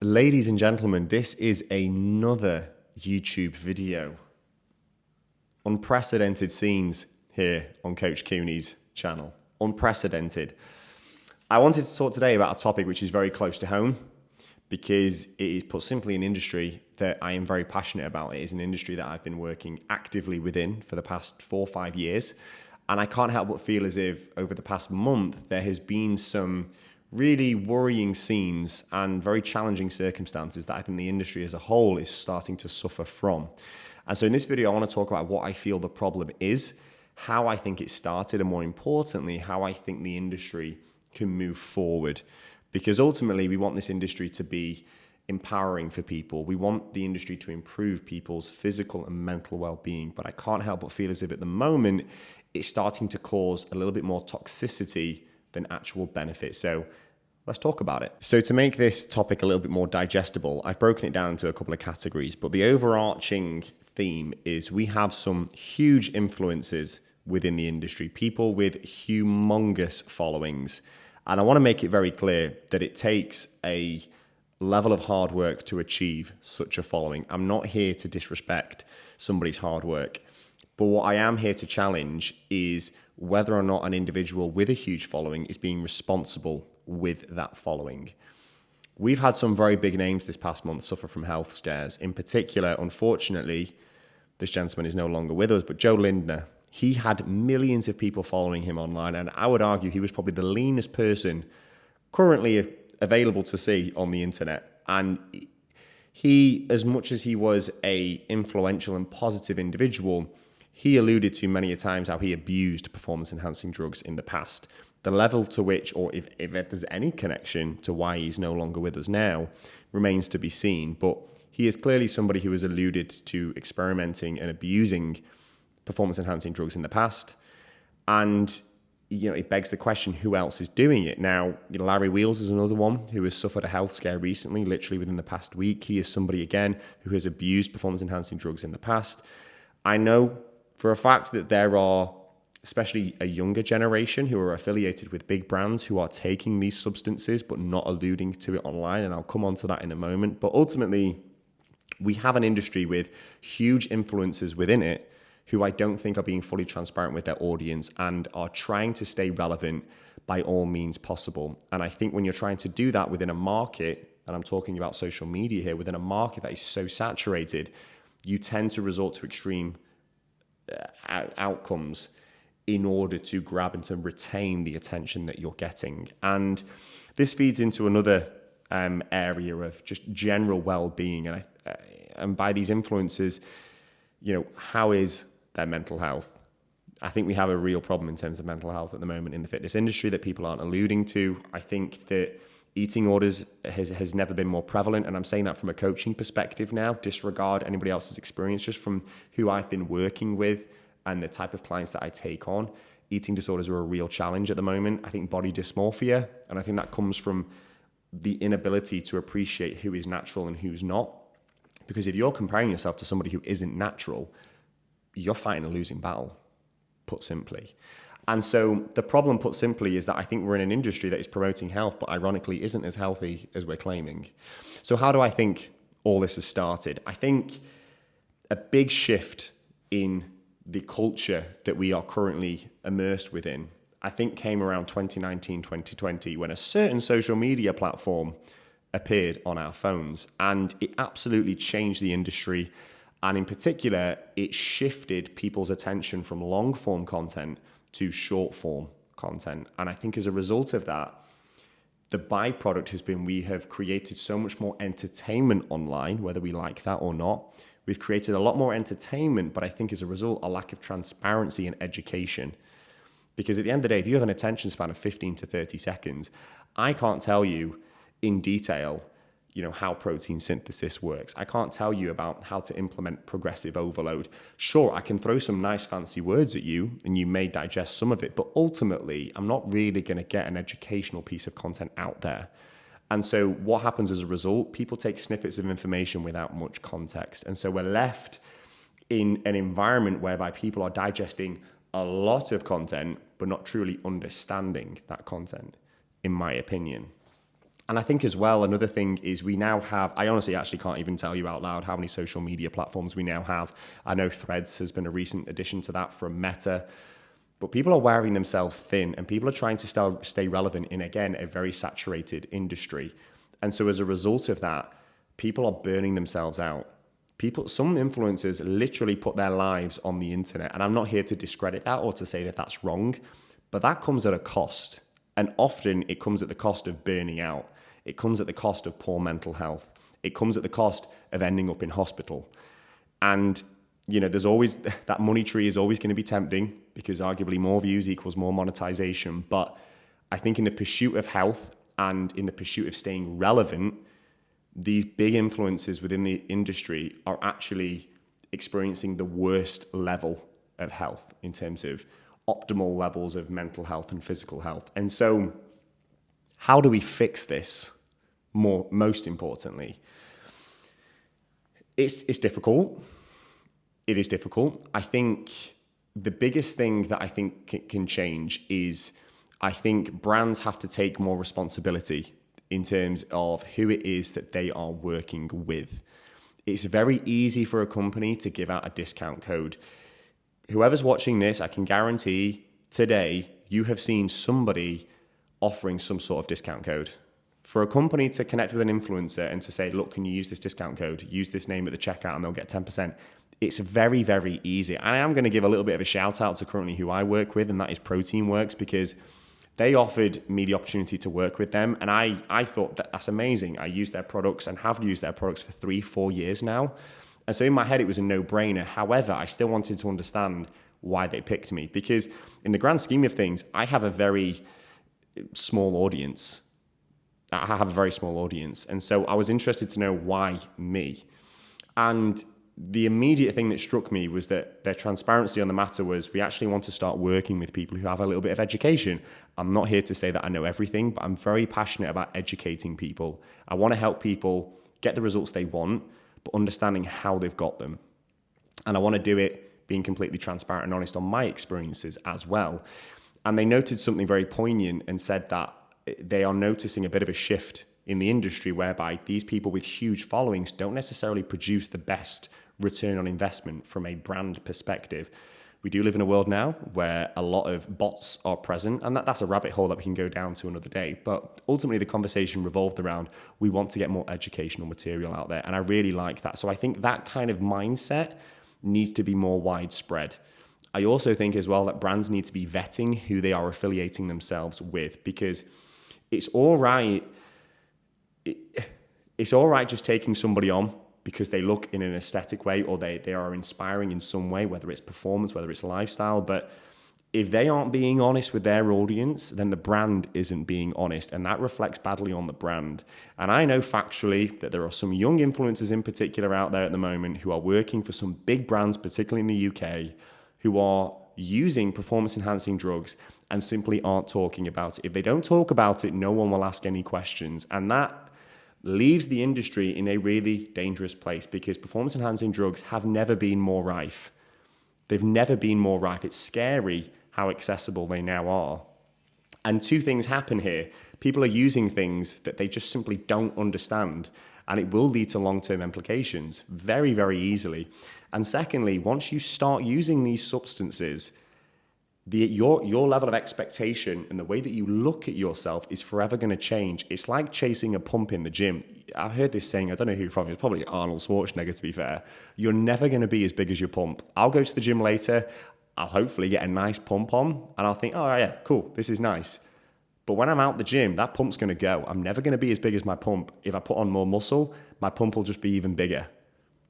Ladies and gentlemen, this is another YouTube video. Unprecedented scenes here on Coach Cooney's channel. Unprecedented. I wanted to talk today about a topic which is very close to home because it is, put simply, an industry that I am very passionate about. It is an industry that I've been working actively within for the past 4 or 5 years. And I can't help but feel as if over the past month, there has been some really worrying scenes and very challenging circumstances that I think the industry as a whole is starting to suffer from. And so in this video, I want to talk about what I feel the problem is, how I think it started, and more importantly, how I think the industry can move forward. Because ultimately, we want this industry to be empowering for people. We want the industry to improve people's physical and mental well-being. But I can't help but feel as if at the moment, it's starting to cause a little bit more toxicity than actual benefit. So let's talk about it. So to make this topic a little bit more digestible, I've broken it down into a couple of categories, but the overarching theme is we have some huge influences within the industry, people with humongous followings. And I want to make it very clear that it takes a level of hard work to achieve such a following. I'm not here to disrespect somebody's hard work, but what I am here to challenge is whether or not an individual with a huge following is being responsible with that following. We've had some very big names this past month suffer from health scares. In particular, unfortunately, this gentleman is no longer with us, but Joe Lindner, he had millions of people following him online, and I would argue he was probably the leanest person currently available to see on the internet. And he, as much as he was a influential and positive individual, he alluded to many a times how he abused performance-enhancing drugs in the past. The level to which, or if there's any connection to why he's no longer with us now, remains to be seen. But he is clearly somebody who has alluded to experimenting and abusing performance-enhancing drugs in the past. And, it begs the question, who else is doing it? Now, Larry Wheels is another one who has suffered a health scare recently, literally within the past week. He is somebody, again, who has abused performance-enhancing drugs in the past. I know for a fact that there are, especially a younger generation who are affiliated with big brands who are taking these substances but not alluding to it online, and I'll come on to that in a moment. But ultimately, we have an industry with huge influencers within it who I don't think are being fully transparent with their audience and are trying to stay relevant by all means possible. And I think when you're trying to do that within a market, and I'm talking about social media here, within a market that is so saturated, you tend to resort to extreme outcomes in order to grab and to retain the attention that you're getting. And this feeds into another area of just general well-being. And by these influences, how is their mental health? I think we have a real problem in terms of mental health at the moment in the fitness industry that people aren't alluding to. I think that eating orders has never been more prevalent, and I'm saying that from a coaching perspective now. Disregard anybody else's experience, just from who I've been working with and the type of clients that I take on. Eating disorders are a real challenge at the moment. I think body dysmorphia, and I think that comes from the inability to appreciate who is natural and who's not. Because if you're comparing yourself to somebody who isn't natural, you're fighting a losing battle, put simply. And so the problem, put simply, is that I think we're in an industry that is promoting health, but ironically isn't as healthy as we're claiming. So how do I think all this has started? I think a big shift in the culture that we are currently immersed within, I think came around 2019, 2020, when a certain social media platform appeared on our phones, and it absolutely changed the industry. And in particular, it shifted people's attention from long form content to short form content. And I think as a result of that, the byproduct has been we have created so much more entertainment online, whether we like that or not. We've created a lot more entertainment, but I think as a result, a lack of transparency and education. Because at the end of the day, if you have an attention span of 15 to 30 seconds, I can't tell you in detail how protein synthesis works. I can't tell you about how to implement progressive overload. Sure, I can throw some nice fancy words at you and you may digest some of it, but ultimately, I'm not really going to get an educational piece of content out there. And so what happens as a result? People take snippets of information without much context. And so we're left in an environment whereby people are digesting a lot of content, but not truly understanding that content, in my opinion. And I think as well, another thing is we now have, I honestly actually can't even tell you out loud how many social media platforms we now have. I know Threads has been a recent addition to that from Meta, but people are wearing themselves thin and people are trying to stay relevant in, again, a very saturated industry. And so as a result of that, people are burning themselves out. Some influencers literally put their lives on the internet. And I'm not here to discredit that or to say that that's wrong, but that comes at a cost. And often it comes at the cost of burning out. It comes at the cost of poor mental health. It comes at the cost of ending up in hospital. And, there's always, that money tree is always going to be tempting because arguably more views equals more monetization. But I think in the pursuit of health and in the pursuit of staying relevant, these big influencers within the industry are actually experiencing the worst level of health in terms of optimal levels of mental health and physical health. And so how do we fix this most importantly? It's difficult. It is difficult. I think the biggest thing that I think can change is I think brands have to take more responsibility in terms of who it is that they are working with. It's very easy for a company to give out a discount code. Whoever's watching this, I can guarantee today you have seen somebody offering some sort of discount code. For a company to connect with an influencer and to say, look, can you use this discount code? Use this name at the checkout and they'll get 10%. It's very, very easy. And I am going to give a little bit of a shout out to currently who I work with, and that is Protein Works, because they offered me the opportunity to work with them. And I thought that's amazing. I use their products and have used their products for 3-4 years now. And so in my head, it was a no-brainer. However, I still wanted to understand why they picked me, because in the grand scheme of things, I have a very small audience. And so I was interested to know why me. And the immediate thing that struck me was that their transparency on the matter was, we actually want to start working with people who have a little bit of education. I'm not here to say that I know everything, but I'm very passionate about educating people. I want to help people get the results they want, but understanding how they've got them. And I want to do it being completely transparent and honest on my experiences as well. And they noted something very poignant and said that they are noticing a bit of a shift in the industry whereby these people with huge followings don't necessarily produce the best return on investment from a brand perspective. We do live in a world now where a lot of bots are present, and that's a rabbit hole that we can go down to another day. But ultimately, the conversation revolved around, we want to get more educational material out there. And I really like that. So I think that kind of mindset needs to be more widespread. I also think as well that brands need to be vetting who they are affiliating themselves with, because it's all right. It's all right just taking somebody on because they look in an aesthetic way or they are inspiring in some way, whether it's performance, whether it's lifestyle. But if they aren't being honest with their audience, then the brand isn't being honest, and that reflects badly on the brand. And I know factually that there are some young influencers in particular out there at the moment who are working for some big brands, particularly in the UK, who are using performance-enhancing drugs and simply aren't talking about it. If they don't talk about it, no one will ask any questions. And that leaves the industry in a really dangerous place, because performance-enhancing drugs have never been more rife. They've never been more rife. It's scary how accessible they now are. And two things happen here. People are using things that they just simply don't understand, and it will lead to long-term implications very, very easily. And secondly, once you start using these substances, your level of expectation and the way that you look at yourself is forever going to change. It's like chasing a pump in the gym. I heard this saying, I don't know who from, it's probably Arnold Schwarzenegger to be fair. You're never going to be as big as your pump. I'll go to the gym later, I'll hopefully get a nice pump on, and I'll think, oh yeah, cool, this is nice. But when I'm out the gym, that pump's going to go. I'm never going to be as big as my pump. If I put on more muscle, my pump will just be even bigger.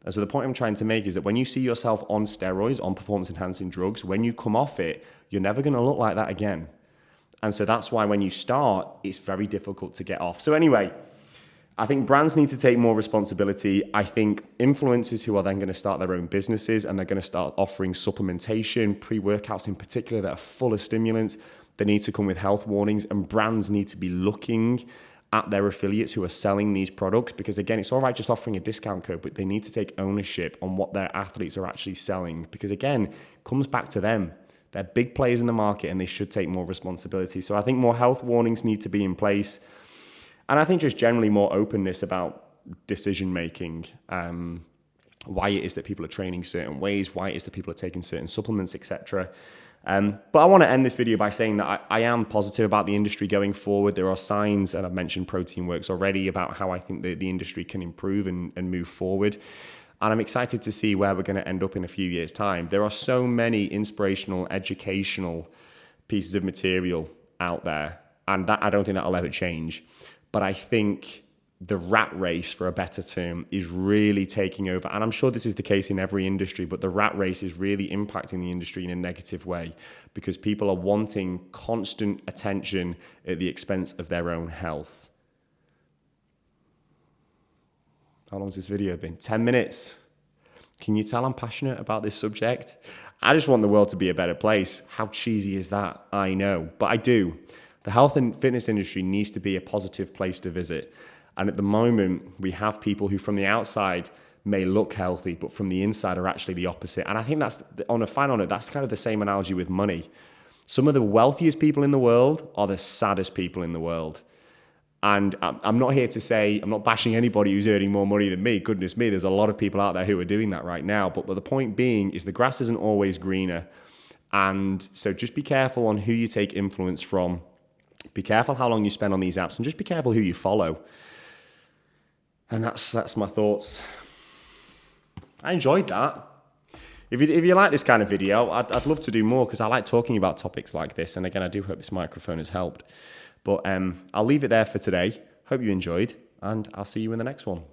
And so the point I'm trying to make is that when you see yourself on steroids, on performance-enhancing drugs, when you come off it, you're never going to look like that again. And so that's why when you start, it's very difficult to get off. So anyway, I think brands need to take more responsibility. I think influencers who are then going to start their own businesses and they're going to start offering supplementation, pre-workouts in particular that are full of stimulants, they need to come with health warnings, and brands need to be looking at their affiliates who are selling these products, because again, it's all right just offering a discount code, but they need to take ownership on what their athletes are actually selling, because again, it comes back to them. They're big players in the market and they should take more responsibility. So I think more health warnings need to be in place. And I think just generally more openness about decision making, why it is that people are training certain ways, why it is that people are taking certain supplements, etc. But I want to end this video by saying that I am positive about the industry going forward. There are signs, and I've mentioned Protein Works already, about how I think that the industry can improve and move forward. And I'm excited to see where we're going to end up in a few years' time. There are so many inspirational, educational pieces of material out there, and that I don't think that'll ever change. But I think the rat race, for a better term, is really taking over. And I'm sure this is the case in every industry, but the rat race is really impacting the industry in a negative way because people are wanting constant attention at the expense of their own health. How long's this video been? 10 minutes. Can you tell I'm passionate about this subject? I just want the world to be a better place. How cheesy is that? I know, but I do. The health and fitness industry needs to be a positive place to visit. And at the moment, we have people who from the outside may look healthy, but from the inside are actually the opposite. And I think that's, on a final note, that's kind of the same analogy with money. Some of the wealthiest people in the world are the saddest people in the world. And I'm not here to say, I'm not bashing anybody who's earning more money than me. Goodness me, there's a lot of people out there who are doing that right now. But the point being is the grass isn't always greener. And so just be careful on who you take influence from. Be careful how long you spend on these apps, and just be careful who you follow. And that's my thoughts. I enjoyed that. If you like this kind of video, I'd love to do more because I like talking about topics like this. And again, I do hope this microphone has helped. But I'll leave it there for today. Hope you enjoyed, and I'll see you in the next one.